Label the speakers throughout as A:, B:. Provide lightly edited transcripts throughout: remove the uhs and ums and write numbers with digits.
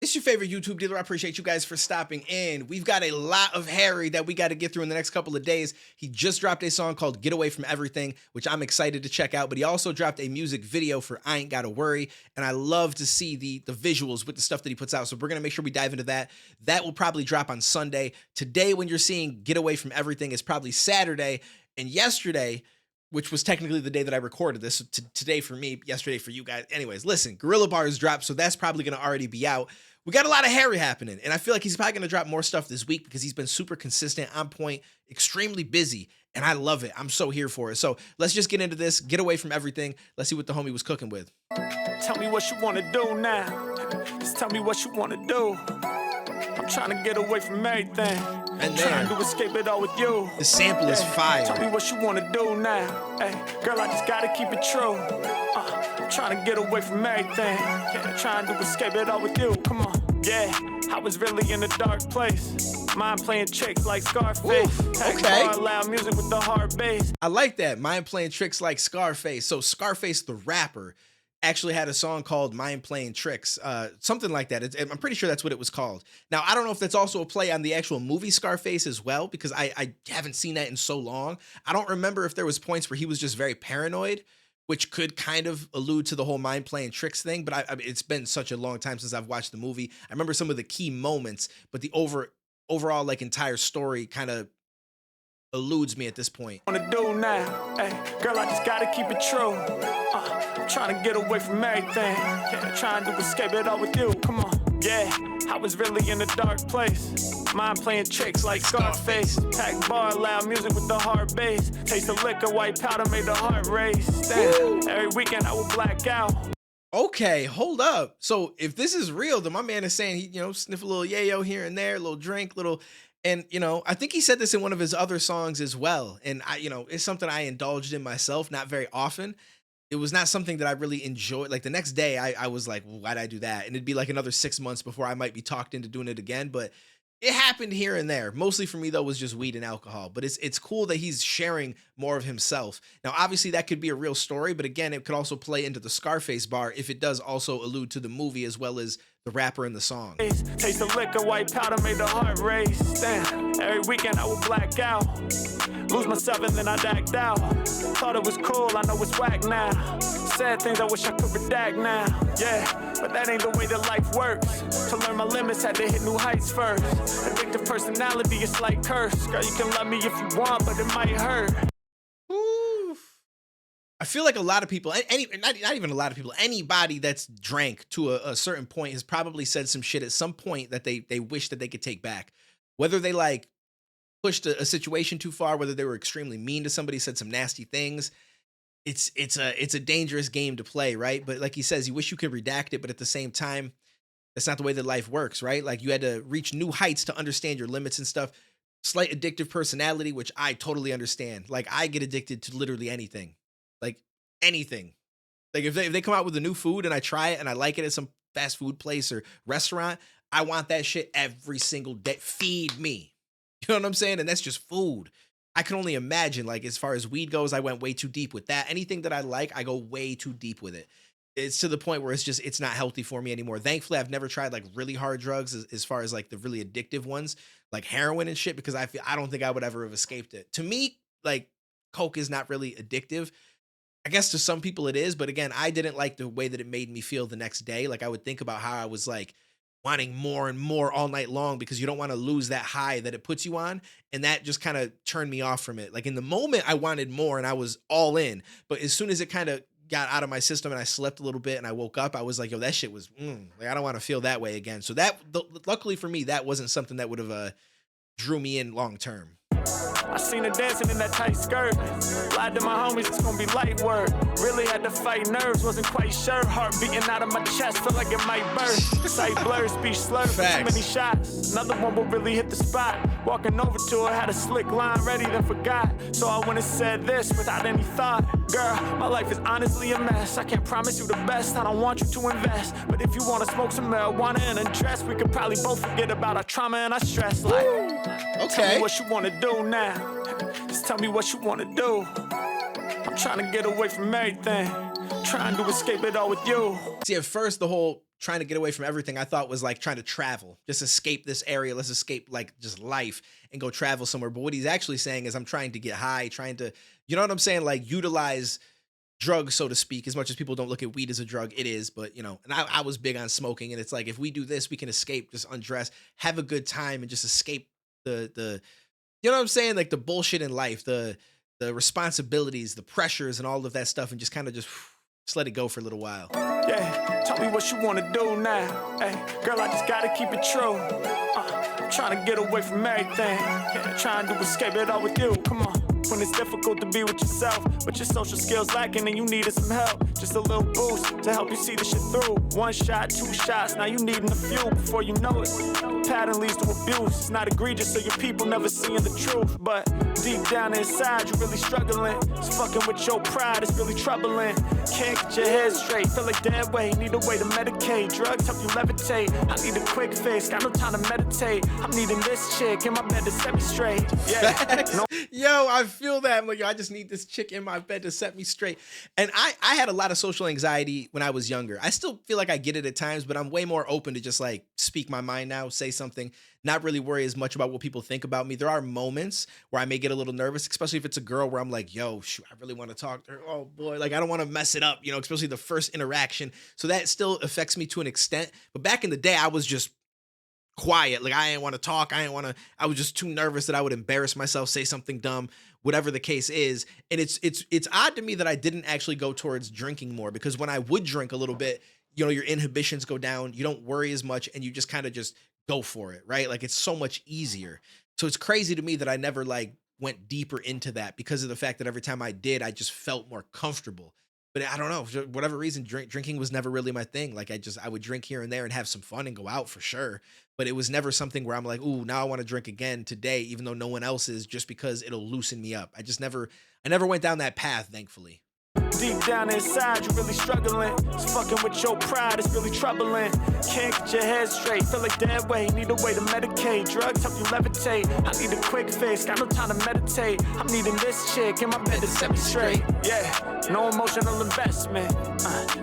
A: It's your favorite YouTube dealer. I appreciate you guys for stopping in. We've got a lot of Harry that we got to get through in the next couple of days. He just dropped a song called Get Away From Everything, which I'm excited to check out, but he also dropped a music video for I Ain't Gotta Worry, and I love to see the visuals with the stuff that he puts out, so we're going to make sure we dive into that. That will probably drop on Sunday. Today, when you're seeing Get Away From Everything, is probably Saturday, and yesterday, which was technically the day that I recorded this, today for me, yesterday for you guys. Anyways, listen, Gorilla Bars dropped, so that's probably going to already be out. We got a lot of Harry happening, and I feel like he's probably going to drop more stuff this week because he's been super consistent, on point, extremely busy, and I love it. I'm so here for it. So let's just get into this, Get Away From Everything. Let's see what the homie was cooking with.
B: Tell me what you want to do now. Just tell me what you want to do. I'm trying to get away from everything.
A: And
B: trying to escape it all with you.
A: The sample is fire.
B: Tell me what you want to do now. Hey, girl, I just got to keep it true. I'm trying to get away from everything. Trying to escape it all with you. Come on. Yeah, I was really in a dark place. Mind playing tricks like Scarface.
A: Okay.
B: Loud music with the hard bass.
A: I like that. Mind playing tricks like Scarface. So Scarface, the rapper, actually had a song called Mind Playing Tricks, something like that. I'm pretty sure that's what it was called. Now, I don't know if that's also a play on the actual movie Scarface as well, because I haven't seen that in so long. I don't remember if there was points where he was just very paranoid, which could kind of allude to the whole mind playing tricks thing. But I mean, it's been such a long time since I've watched the movie. I remember some of the key moments, but the overall like entire story kind of eludes me at this point.
B: Wanna do now? Hey, girl, I just gotta keep it true. I'm trying to get away from everything. Trying to escape it all with you. Come on. Yeah, I was really in a dark place. Mind playing tricks like Scarface. Pack bar, loud music with the hard bass. Taste of liquor, white powder made the heart race. Damn, every weekend I would black out.
A: Okay, hold up. So if this is real, then my man is saying he, sniff a little yayo here and there, a little drink, and I think he said this in one of his other songs as well. And it's something I indulged in myself, not very often. It was not something that I really enjoyed. Like the next day I was like, well, why'd I do that? And it'd be like another 6 months before I might be talked into doing it again. But it happened here and there. Mostly for me though was just weed and alcohol. But it's cool that he's sharing more of himself. Now, obviously that could be a real story, but again, it could also play into the Scarface bar if it does also allude to the movie as well as the rapper in the song.
B: Taste of liquor, white powder made the heart race. Damn, every weekend I would black out. Lose myself and then I act out. Thought it was cool, I know it's whack now. Sad things I wish I could redact now. Yeah, but that ain't the way that life works. To learn my limits, had to hit new heights first. Addictive personality, it's like curse. Girl, you can love me if you want, but it might hurt.
A: I feel like a lot of people, not even a lot of people, anybody that's drank to a certain point has probably said some shit at some point that they wish that they could take back. Whether they like pushed a situation too far, whether they were extremely mean to somebody, said some nasty things. It's a dangerous game to play, right? But like he says, you wish you could redact it, but at the same time, that's not the way that life works, right? Like you had to reach new heights to understand your limits and stuff. Slight addictive personality, which I totally understand. Like I get addicted to literally anything. Like anything. Like if they come out with a new food and I try it and I like it at some fast food place or restaurant, I want that shit every single day. Feed me. You know what I'm saying? And that's just food. I can only imagine, like, as far as weed goes, I went way too deep with that. Anything that I like, I go way too deep with it. It's to the point where it's not healthy for me anymore. Thankfully, I've never tried like really hard drugs as far as like the really addictive ones, like heroin and shit, because I don't think I would ever have escaped it. To me, like coke is not really addictive. I guess to some people it is, but again, I didn't like the way that it made me feel the next day. Like I would think about how I was like wanting more and more all night long because you don't want to lose that high that it puts you on. And that just kind of turned me off from it. Like in the moment I wanted more and I was all in, but as soon as it kind of got out of my system and I slept a little bit and I woke up, I was like, yo, that shit was, like, I don't want to feel that way again. So luckily for me, that wasn't something that would have drew me in long term.
B: I seen her dancing in that tight skirt. Lied to my homies, it's gonna be light work. Really had to fight nerves, wasn't quite sure. Heart beating out of my chest, felt like it might burst. Sight blurred, speech slurred, too many shots. Another one will really hit the spot. Walking over to her, had a slick line ready, then forgot. So I went and said this without any thought. Girl, my life is honestly a mess. I can't promise you the best, I don't want you to invest. But if you wanna smoke some marijuana and undress, we could probably both forget about our trauma and our stress. Like,
A: okay,
B: tell me what you wanna do now. Just tell me what you wanna do. I'm trying to get away from everything, trying to escape it all with you.
A: See, at first, the whole trying to get away from everything I thought was like trying to travel, just escape this area. Let's escape like just life and go travel somewhere. But what he's actually saying is, I'm trying to get high, trying to, you know what I'm saying? Like utilize drugs, so to speak, as much as people don't look at weed as a drug, it is. But, you know, and I was big on smoking. And it's like, if we do this, we can escape, just undress, have a good time and just escape you know what I'm saying? Like the bullshit in life, the responsibilities, the pressures and all of that stuff. And just kind of just let it go for a little while.
B: Yeah, tell me what you wanna do now. Hey, girl, I just gotta keep it true. I'm trying to get away from everything. Yeah, trying to escape it all with you. Come on. When it's difficult to be with yourself, but your social skills lacking and you needed some help. Just a little boost to help you see the shit through. One shot, two shots, now you needing a few before you know it. Pattern leads to abuse. It's not egregious, so your people never seeing the truth. But deep down inside, you're really struggling. It's fucking with your pride, it's really troubling. Can't get your head straight, feel like dead weight. Need a way to medicate, drugs help you levitate. I need a quick fix, got no time to meditate. I'm needing this chick in my bed to set me straight. Yeah, no.
A: Yo, I feel that. I'm like, yo, I just need this chick in my bed to set me straight. And I had a lot of social anxiety when I was younger. I still feel like I get it at times, but I'm way more open to just like speak my mind now, say something, not really worry as much about what people think about me. There are moments where I may get a little nervous, especially if it's a girl where I'm like, yo, shoot, I really want to talk to her. Oh boy, like I don't want to mess it up, you know, especially the first interaction. So that still affects me to an extent. But back in the day, I was just quiet. Like I didn't want to talk. I was just too nervous that I would embarrass myself, say something dumb, whatever the case is. And it's odd to me that I didn't actually go towards drinking more, because when I would drink a little bit, you know, your inhibitions go down, you don't worry as much, and you just kind of just go for it, right? Like it's so much easier. So it's crazy to me that I never like went deeper into that, because of the fact that every time I did, I just felt more comfortable. But I don't know, for whatever reason, drinking was never really my thing. Like I would drink here and there and have some fun and go out for sure. But it was never something where I'm like, ooh, now I want to drink again today, even though no one else is, just because it'll loosen me up. I never went down that path, thankfully.
B: Deep down inside, you're really struggling. It's fucking with your pride, it's really troubling. Can't get your head straight, feel like dead weight. Need a way to medicate, drugs help you levitate. I need a quick fix, got no time to meditate. I'm needing this chick in my bed to set me straight. Yeah, no emotional investment.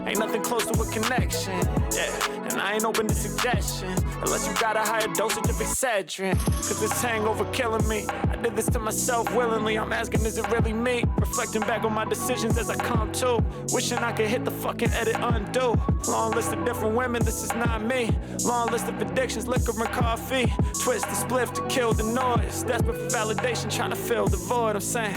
B: Ain't nothing close to a connection. Yeah, and I ain't open to suggestion, unless you got a higher dosage of Excedrin. Cause this hangover killing me. I did this to myself willingly. I'm asking, is it really me? Reflecting back on my decisions as I come to. Wishing I could hit the fucking edit undo. Long list of different women, this is not me. Long list of addictions, liquor and coffee. Twist the spliff to kill the noise. Desperate for validation, trying to fill the void. I'm saying,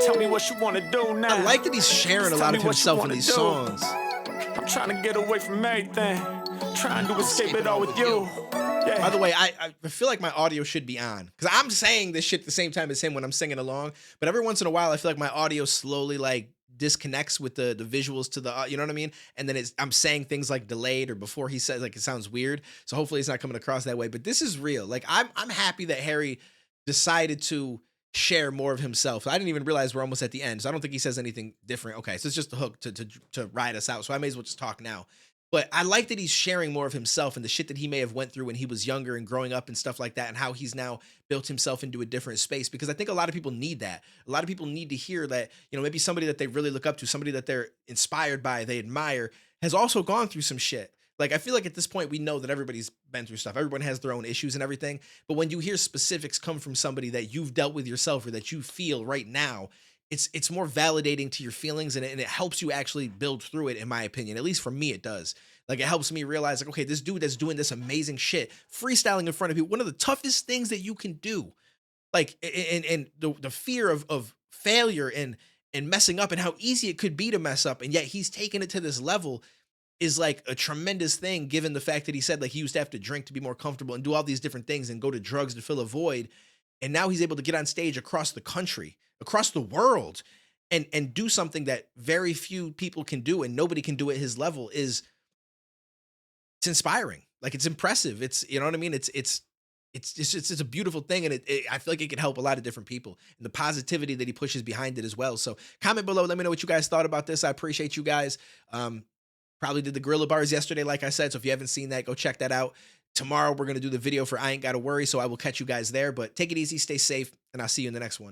B: tell me what you wanna do now.
A: I like that he's sharing a lot of himself in these songs.
B: I'm trying to get away from everything, trying to escape it all with you. Yeah.
A: By the way, I feel like my audio should be on, because I'm saying this shit at the same time as him when I'm singing along. But every once in a while, I feel like my audio slowly like disconnects with the visuals to the, you know what I mean? And then I'm saying things like delayed, or before he says, like it sounds weird. So hopefully it's not coming across that way. But this is real. Like I'm happy that Harry decided to share more of himself. I didn't even realize we're almost at the end, so I don't think he says anything different. Okay, so it's just the hook to ride us out. So I may as well just talk now. But I like that he's sharing more of himself and the shit that he may have went through when he was younger and growing up and stuff like that, and how he's now built himself into a different space, because I think a lot of people need that. A lot of people need to hear that, you know, maybe somebody that they really look up to, somebody that they're inspired by, they admire, has also gone through some shit. Like, I feel like at this point, we know that everybody's been through stuff. Everyone has their own issues and everything. But when you hear specifics come from somebody that you've dealt with yourself, or that you feel right now, it's more validating to your feelings, and it helps you actually build through it, in my opinion. At least for me, it does. Like, it helps me realize, like, okay, this dude that's doing this amazing shit, freestyling in front of people, one of the toughest things that you can do. Like, and the fear of failure and messing up, and how easy it could be to mess up, and yet he's taken it to this level, is like a tremendous thing, given the fact that he said like he used to have to drink to be more comfortable and do all these different things and go to drugs to fill a void. And now he's able to get on stage across the country, across the world, and do something that very few people can do, and nobody can do at his level. It's inspiring. Like, it's impressive. It's, you know what I mean? It's a beautiful thing. And I feel like it could help a lot of different people, and the positivity that he pushes behind it as well. So comment below. Let me know what you guys thought about this. I appreciate you guys. Probably did the gorilla bars yesterday, like I said. So if you haven't seen that, go check that out. Tomorrow, we're going to do the video for I Ain't Gotta Worry. So I will catch you guys there, but take it easy, stay safe, and I'll see you in the next one.